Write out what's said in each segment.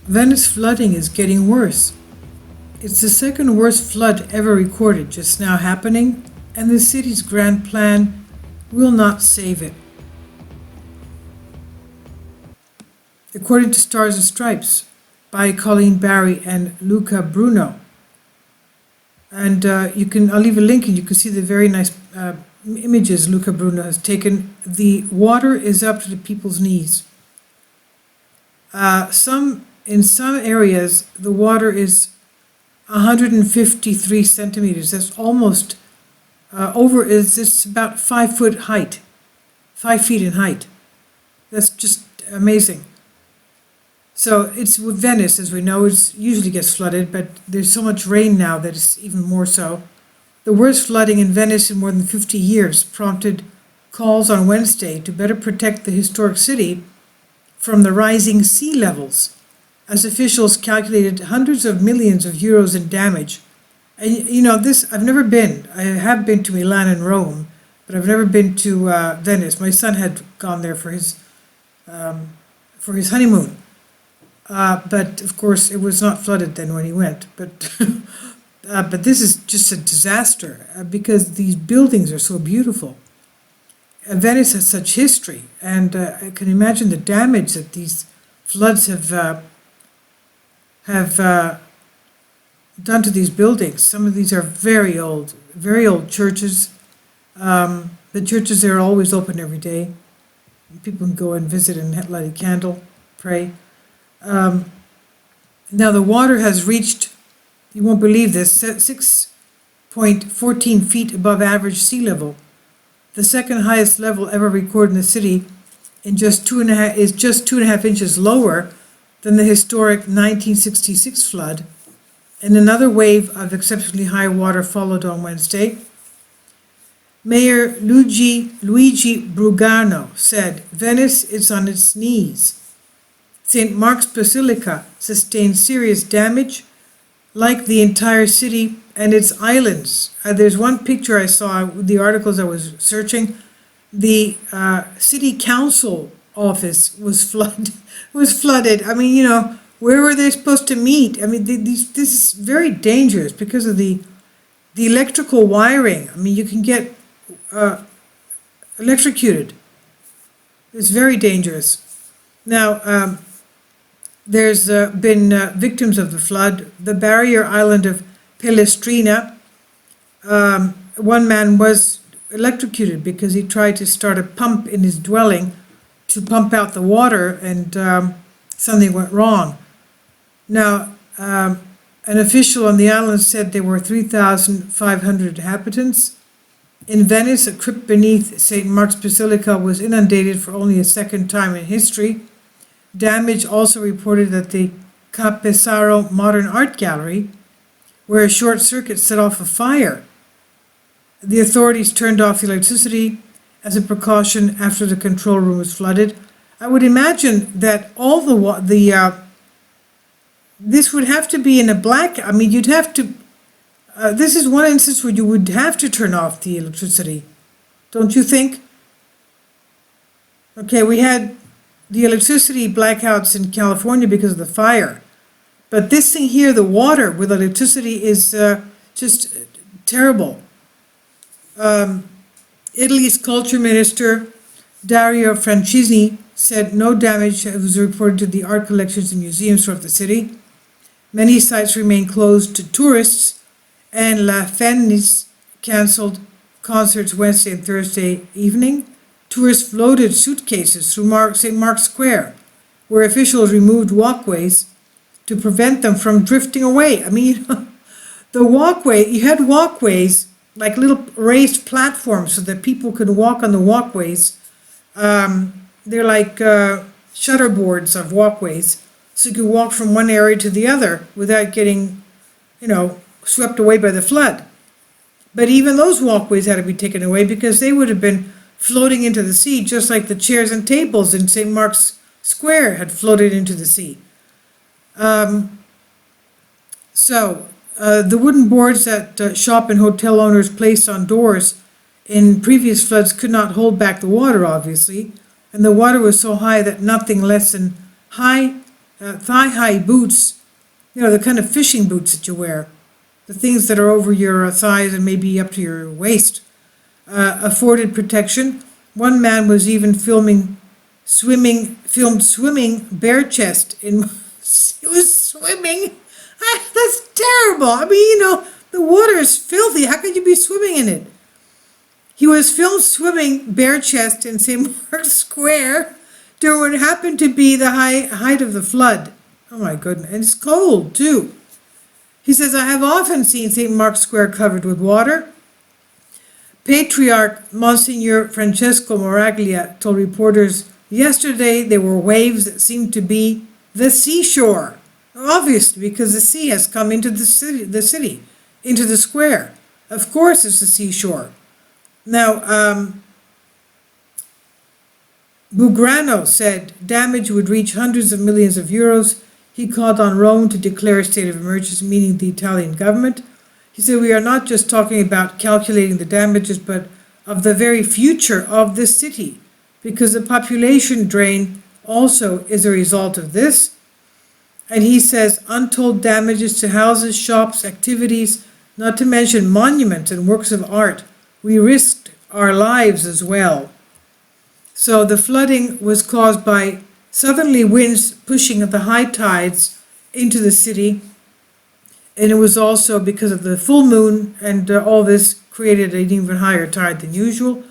Venice flooding is getting worse. It's the second worst flood ever recorded just now happening, and the city's grand plan will not save it. According to Stars and Stripes by Colleen Barry and Luca Bruno. And I'll leave a link and you can see the very nice images Luca Bruno has taken. The water is up to the people's knees. In some areas, the water is 153 centimeters. That's almost it's about 5 foot height, 5 feet in height. That's just amazing. So it's with Venice, as we know, it usually gets flooded, but there's so much rain now that it's even more so. The worst flooding in Venice in more than 50 years prompted calls on Wednesday to better protect the historic city from the rising sea levels, as officials calculated hundreds of millions of euros in damage. And I've never been. I have been to Milan and Rome, but I've never been to Venice. My son had gone there for his honeymoon. But of course, it was not flooded then when he went. But this is just a disaster because these buildings are so beautiful. Venice has such history, and I can imagine the damage that these floods have done to these buildings. Some of these are very old churches. The churches there are always open every day. People can go and visit and light a candle, pray. Now the water has reached, you won't believe this, 6.14 feet above average sea level. The second highest level ever recorded in the city is just 2.5 inches lower than the historic 1966 flood. And another wave of exceptionally high water followed on Wednesday. Mayor Luigi Brugano said, "Venice is on its knees. St. Mark's Basilica sustained serious damage, like the entire city and its islands." There's one picture I saw with the articles I was searching. The city council office was flooded. I mean, where were they supposed to meet? I mean, this is very dangerous because of the electrical wiring. I mean, you can get electrocuted. It's very dangerous. Now, there's been victims of the flood. The barrier island of Palestrina, one man was electrocuted because he tried to start a pump in his dwelling to pump out the water, and something went wrong. Now, an official on the island said there were 3,500 inhabitants. In Venice, a crypt beneath St. Mark's Basilica was inundated for only a second time in history. Damage also reported at the Capezzaro Modern Art Gallery, where a short circuit set off a fire. The authorities turned off the electricity as a precaution after the control room was flooded. I would imagine that all this would have to be in a you'd have to, this is one instance where you would have to turn off the electricity, don't you think? Okay, we had the electricity blackouts in California because of the fire. But this thing here, the water with electricity, is just terrible. Italy's culture minister, Dario Franceschini, said no damage was reported to the art collections and museums throughout the city. Many sites remain closed to tourists, and La Fenice canceled concerts Wednesday and Thursday evening. Tourists floated suitcases through St. Mark's Square, where officials removed walkways to prevent them from drifting away. I mean, you had walkways, like little raised platforms so that people could walk on the walkways. They're like shutterboards of walkways, so you could walk from one area to the other without getting, swept away by the flood. But even those walkways had to be taken away because they would have been floating into the sea, just like the chairs and tables in St. Mark's Square had floated into the sea. The wooden boards that shop and hotel owners placed on doors in previous floods could not hold back the water, obviously, and the water was so high that nothing less than high thigh-high boots, the kind of fishing boots that you wear, the things that are over your thighs and maybe up to your waist, afforded protection. One man was even filmed swimming bare chest in. He was swimming. That's terrible. I mean, the water is filthy. How could you be swimming in it? He was filmed swimming bare chest in St. Mark's Square during what happened to be the height of the flood. Oh my goodness. And it's cold too. He says, I have often seen St. Mark's Square covered with water. Patriarch Monsignor Francesco Moraglia told reporters yesterday there were waves that seemed to be the seashore. Obviously, because the sea has come into the city, into the square. Of course it's the seashore. Now, Bugrano said damage would reach hundreds of millions of euros. He called on Rome to declare a state of emergency, meaning the Italian government. He said, we are not just talking about calculating the damages, but of the very future of this city, because the population drain also is a result of this. And he says, untold damages to houses, shops, activities, not to mention monuments and works of art. We risked our lives as well. So the flooding was caused by southerly winds pushing the high tides into the city. And it was also because of the full moon, and all this created an even higher tide than usual,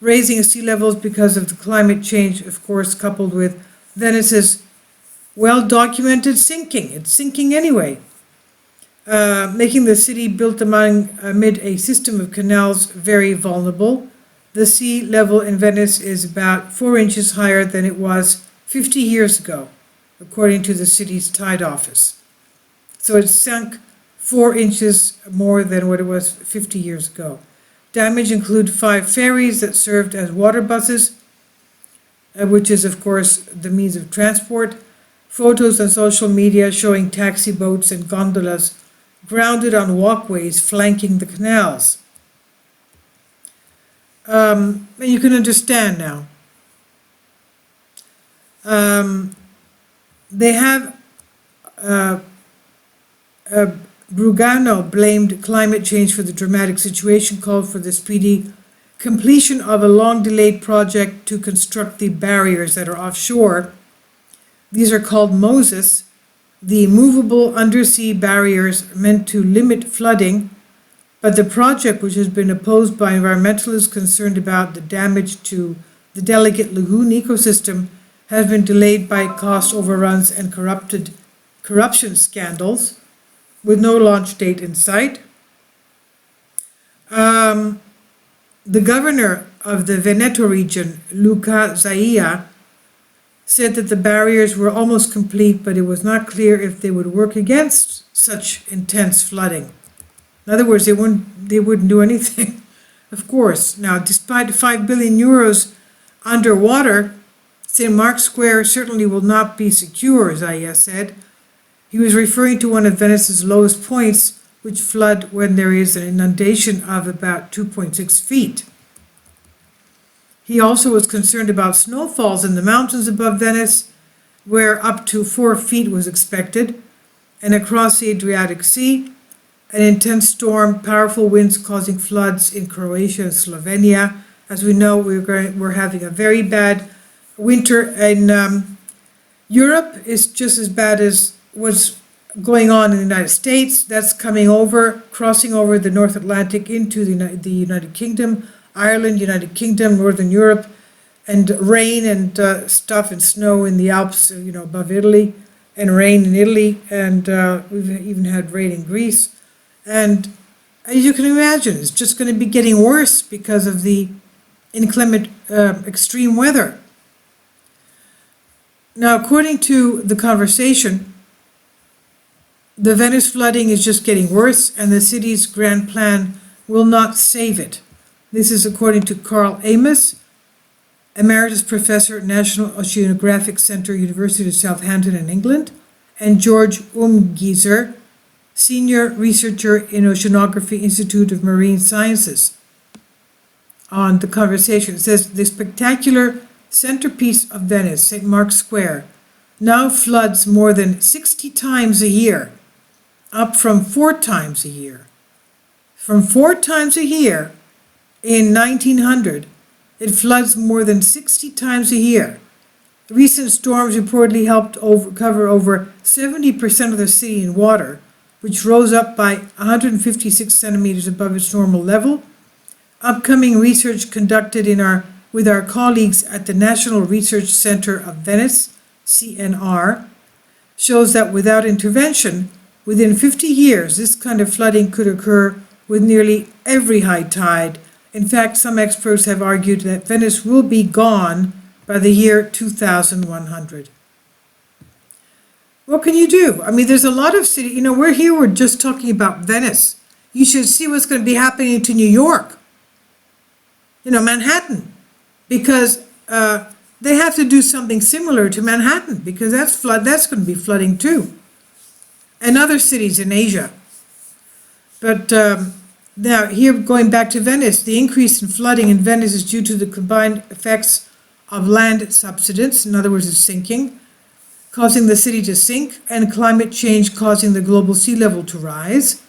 raising sea levels because of the climate change, of course, coupled with Venice's well-documented sinking. It's sinking anyway, making the city built amid a system of canals very vulnerable. The sea level in Venice is about 4 inches higher than it was 50 years ago, according to the city's tide office. So it sunk 4 inches more than what it was 50 years ago. Damage include 5 ferries that served as water buses, which is, of course, the means of transport. Photos on social media showing taxi boats and gondolas grounded on walkways flanking the canals. And you can understand now. They have Brugano blamed climate change for the dramatic situation, called for the speedy completion of a long-delayed project to construct the barriers that are offshore. These are called MOSEs, the movable undersea barriers meant to limit flooding, but the project, which has been opposed by environmentalists concerned about the damage to the delicate lagoon ecosystem, has been delayed by cost overruns and corruption scandals, with no launch date in sight. The governor of the Veneto region, Luca Zaia, said that the barriers were almost complete, but it was not clear if they would work against such intense flooding. In other words, they wouldn't do anything, of course. Now, despite 5 billion euros underwater, St. Mark's Square certainly will not be secure, Zaia said. He was referring to one of Venice's lowest points, which flood when there is an inundation of about 2.6 feet. He also was concerned about snowfalls in the mountains above Venice, where up to 4 feet was expected, and across the Adriatic Sea, an intense storm, powerful winds causing floods in Croatia and Slovenia. As we know, we're having a very bad winter in Europe. Is just as bad as what's going on in the United States. That's coming over, crossing over the North Atlantic into the United Kingdom, Ireland, United Kingdom, Northern Europe, and rain and stuff and snow in the Alps, above Italy, and rain in Italy, and we've even had rain in Greece. And as you can imagine, it's just going to be getting worse because of the inclement extreme weather. Now, according to the conversation, the Venice flooding is just getting worse, and the city's grand plan will not save it. This is according to Carl Amos, Emeritus Professor at National Oceanographic Centre, University of Southampton in England, and George Umgieser, Senior Researcher in Oceanography, Institute of Marine Sciences. On the conversation, it says, the spectacular centerpiece of Venice, St. Mark's Square, now floods more than 60 times a year, up from 4 times a year. From 4 times a year in 1900, it floods more than 60 times a year. Recent storms reportedly helped cover over 70% of the city in water, which rose up by 156 centimeters above its normal level. Upcoming research conducted with our colleagues at the National Research Center of Venice, CNR, shows that without intervention, within 50 years, this kind of flooding could occur with nearly every high tide. In fact, some experts have argued that Venice will be gone by the year 2100. What can you do? I mean, there's a lot of cities, we're just talking about Venice. You should see what's going to be happening to New York, Manhattan, because they have to do something similar to Manhattan, because that's going to be flooding too, and other cities in Asia. But now, here going back to Venice, the increase in flooding in Venice is due to the combined effects of land subsidence, in other words, it's sinking, causing the city to sink, and climate change causing the global sea level to rise.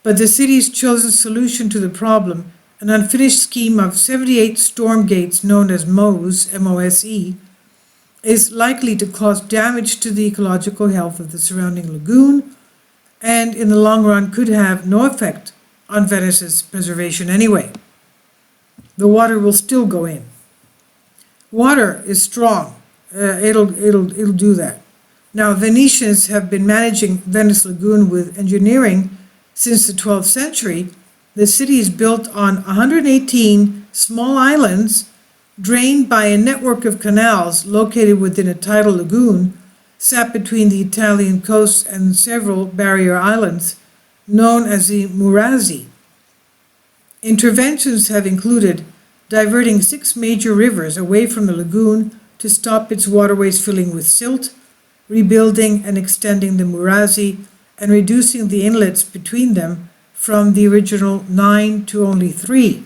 But the city's chosen solution to the problem, an unfinished scheme of 78 storm gates known as MOSE, M-O-S-E, is likely to cause damage to the ecological health of the surrounding lagoon, and in the long run could have no effect on Venice's preservation anyway. The water will still go in. Water is strong. It'll do that. Now, Venetians have been managing Venice Lagoon with engineering since the 12th century. The city is built on 118 small islands drained by a network of canals located within a tidal lagoon sat between the Italian coast and several barrier islands known as the Murasi. Interventions have included diverting 6 major rivers away from the lagoon to stop its waterways filling with silt, rebuilding and extending the Murasi, and reducing the inlets between them from the original 9 to only 3.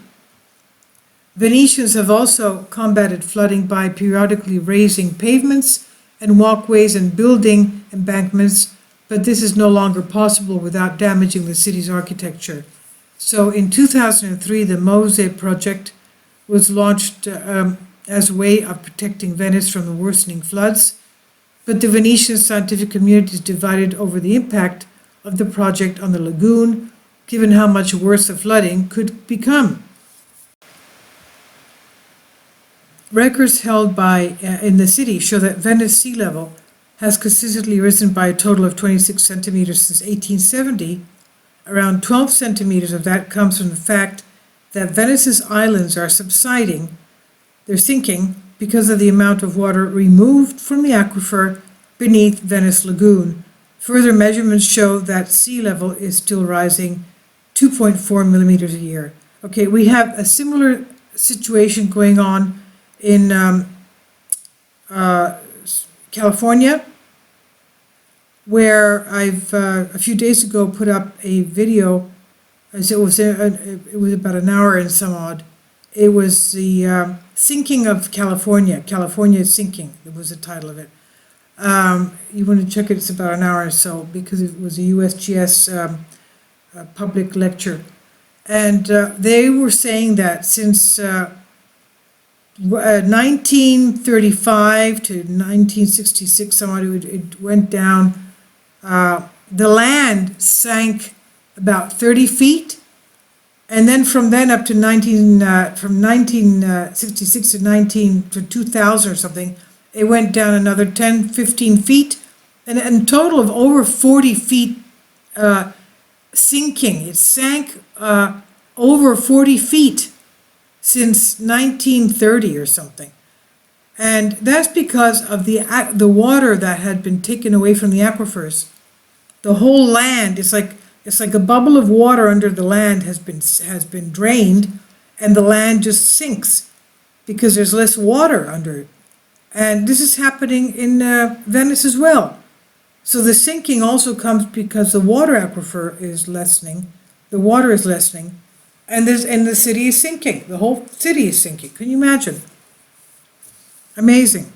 Venetians have also combated flooding by periodically raising pavements and walkways and building embankments, but this is no longer possible without damaging the city's architecture. So in 2003, the MOSE project was launched as a way of protecting Venice from the worsening floods, but the Venetian scientific community is divided over the impact of the project on the lagoon, given how much worse the flooding could become. Records held in the city show that Venice sea level has consistently risen by a total of 26 centimeters since 1870. Around 12 centimeters of that comes from the fact that Venice's islands are subsiding. They're sinking because of the amount of water removed from the aquifer beneath Venice Lagoon. Further measurements show that sea level is still rising 2.4 millimeters a year. Okay, we have a similar situation going on in California, where I've a few days ago put up a video. As it was about an hour and some odd. It was the sinking of California. California is sinking. That was the title of it. You want to check it? It's about an hour or so because it was a USGS public lecture, and they were saying that since 1935 to 1966, somewhat it went down. The land sank about 30 feet, and then from then up to 1966 to 2000 or something, it went down another 10, 15 feet, and a total of over 40 feet sinking. It sank over 40 feet since 1930 or something. And that's because of the water that had been taken away from the aquifers. The whole land, it's like a bubble of water under the land has been drained, and the land just sinks because there's less water under it. And this is happening in Venice as well. So the sinking also comes because the water aquifer is lessening, the water is lessening, and the city is sinking. The whole city is sinking. Can you imagine? Amazing.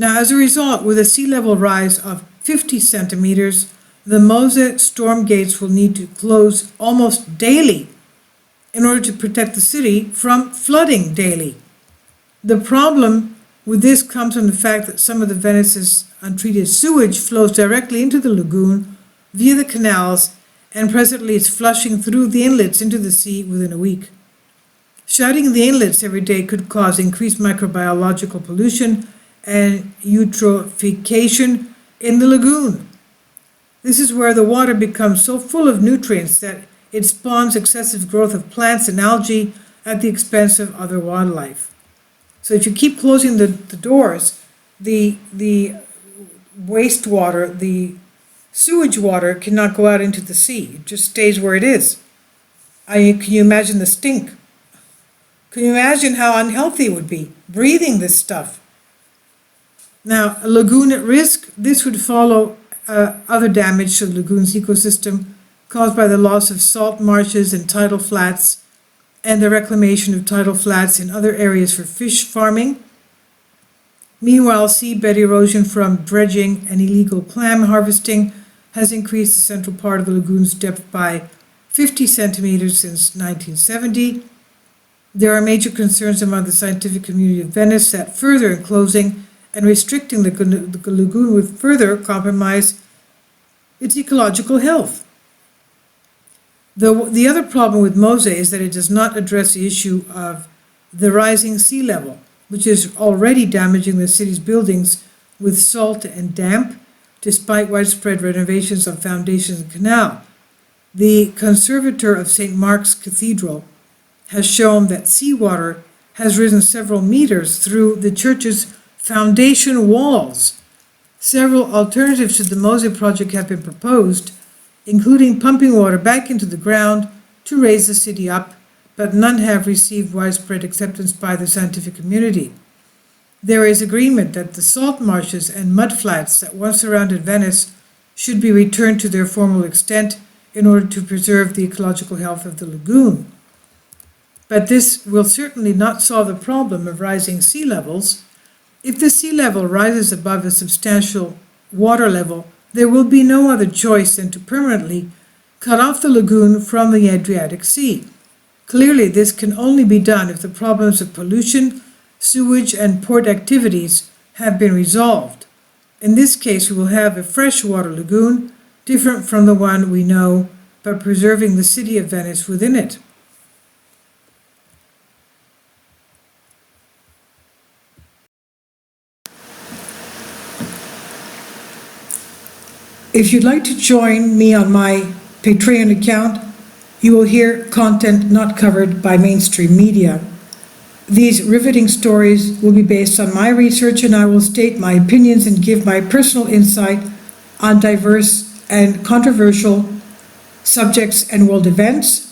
Now, as a result, with a sea level rise of 50 centimeters, the MOSE storm gates will need to close almost daily in order to protect the city from flooding daily. The problem with this comes from the fact that some of the Venice's untreated sewage flows directly into the lagoon via the canals, and presently it's flushing through the inlets into the sea within a week. Shutting the inlets every day could cause increased microbiological pollution and eutrophication in the lagoon. This is where the water becomes so full of nutrients that it spawns excessive growth of plants and algae at the expense of other wildlife. So if you keep closing the doors, the wastewater, the sewage water cannot go out into the sea. It just stays where it is. Can you imagine the stink? Can you imagine how unhealthy it would be breathing this stuff? Now, a lagoon at risk, this would follow other damage to the lagoon's ecosystem caused by the loss of salt marshes and tidal flats, and the reclamation of tidal flats in other areas for fish farming. Meanwhile, seabed erosion from dredging and illegal clam harvesting has increased the central part of the lagoon's depth by 50 centimeters since 1970. There are major concerns among the scientific community of Venice that further enclosing and restricting the lagoon would further compromise its ecological health. The other problem with MOSE is that it does not address the issue of the rising sea level, which is already damaging the city's buildings with salt and damp, despite widespread renovations of foundations and canal. The conservator of St. Mark's Cathedral has shown that seawater has risen several meters through the church's foundation walls. Several alternatives to the MOSE project have been proposed, including pumping water back into the ground to raise the city up, but none have received widespread acceptance by the scientific community. There is agreement that the salt marshes and mudflats that once surrounded Venice should be returned to their former extent in order to preserve the ecological health of the lagoon. But this will certainly not solve the problem of rising sea levels. If the sea level rises above a substantial water level, there will be no other choice than to permanently cut off the lagoon from the Adriatic Sea. Clearly, this can only be done if the problems of pollution, sewage, and port activities have been resolved. In this case, we will have a freshwater lagoon, different from the one we know, but preserving the city of Venice within it. If you'd like to join me on my Patreon account, you will hear content not covered by mainstream media. These riveting stories will be based on my research, and I will state my opinions and give my personal insight on diverse and controversial subjects and world events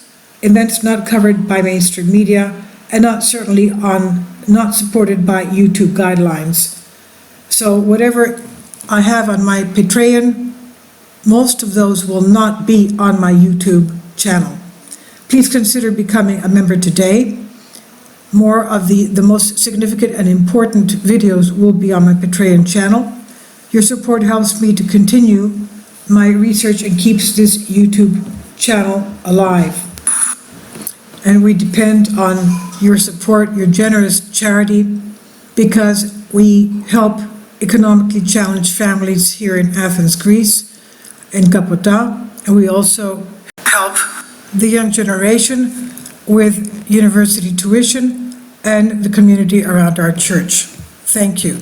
not covered by mainstream media, and not supported by YouTube guidelines. So whatever I have on my Patreon, most of those will not be on my YouTube channel. Please consider becoming a member today. More of the most significant and important videos will be on my Patreon channel. Your support helps me to continue my research and keeps this YouTube channel alive. And we depend on your support, your generous charity, because we help economically challenged families here in Athens, Greece, in Kapota, and we also help the young generation with university tuition and the community around our church. Thank you.